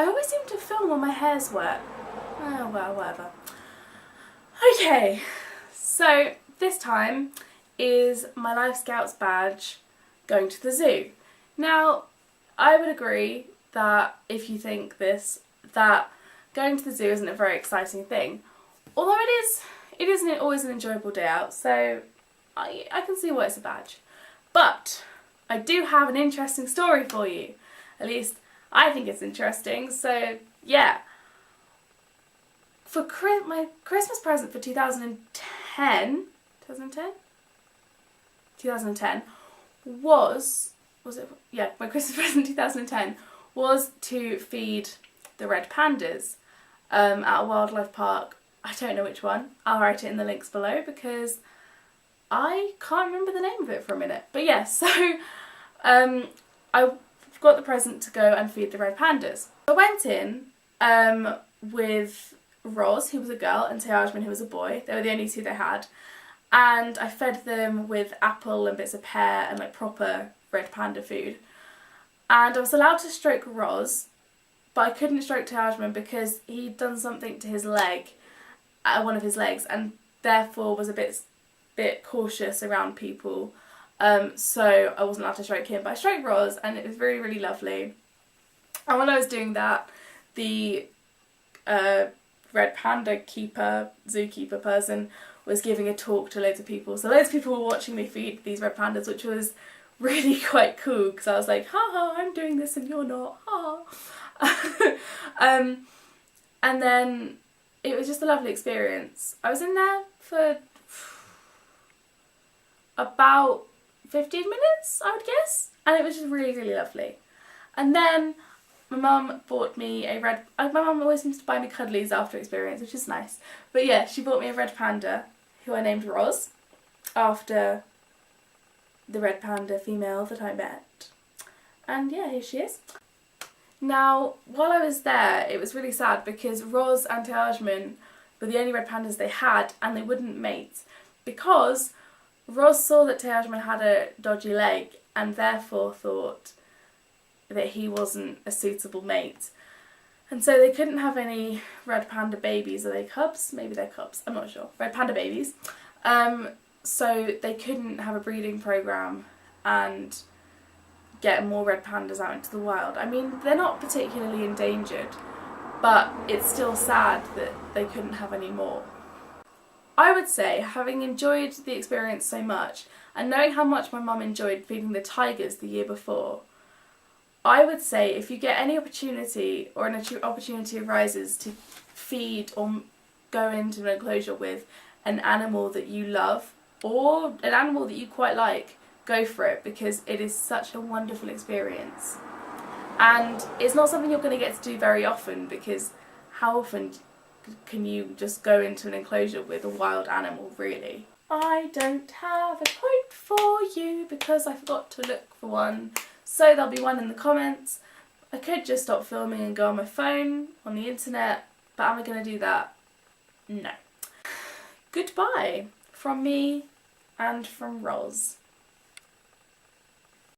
I always seem to film when my hair's wet. Oh well, whatever. Okay, so this time is my LifeScouts badge going to the zoo. Now, I would agree that if you think this, that going to the zoo isn't a very exciting thing. Although it isn't always an enjoyable day out, so I can see why it's a badge. But I do have an interesting story for you. At least I think it's interesting, so yeah. For my Christmas present for 2010 was it? Yeah, my Christmas present 2010 was to feed the red pandas at a wildlife park. I don't know which one. I'll write it in the links below because I can't remember the name of it for a minute. But yeah, so I got the present to go and feed the red pandas. I went in with Roz, who was a girl, and Tajman, who was a boy. They were the only two they had. And I fed them with apple and bits of pear and like proper red panda food. And I was allowed to stroke Roz, but I couldn't stroke Tajman because he'd done something to his leg, one of his legs, and therefore was a bit cautious around people. So I wasn't allowed to stroke him, but I stroked Roz, and it was really, really lovely. And while I was doing that, the red panda zookeeper person was giving a talk to loads of people. So loads of people were watching me feed these red pandas, which was really quite cool because I was like, ha ha, I'm doing this and you're not, ha. And then it was just a lovely experience. I was in there for about 15 minutes, I would guess, and it was just really, really lovely. And then my mum bought me a red... My mum always seems to buy me cuddlies after experience, which is nice. But yeah, she bought me a red panda, who I named Roz, after the red panda female that I met. And yeah, here she is. Now, while I was there, it was really sad because Roz and Tajman were the only red pandas they had, and they wouldn't mate. Because Roz saw that Tajman had a dodgy leg, and therefore thought that he wasn't a suitable mate. And so they couldn't have any red panda babies. Are they cubs? Maybe they're cubs, I'm not sure. Red panda babies. So they couldn't have a breeding program and get more red pandas out into the wild. I mean, they're not particularly endangered, but it's still sad that they couldn't have any more. I would say, having enjoyed the experience so much, and knowing how much my mum enjoyed feeding the tigers the year before, I would say if you get any opportunity, or an opportunity arises to feed or go into an enclosure with an animal that you love, or an animal that you quite like, go for it, because it is such a wonderful experience. And it's not something you're going to get to do very often, because how often can you just go into an enclosure with a wild animal, really? I don't have a quote for you because I forgot to look for one, so there'll be one in the comments. I could just stop filming and go on my phone, on the internet, but am I going to do that? No. Goodbye from me and from Roz.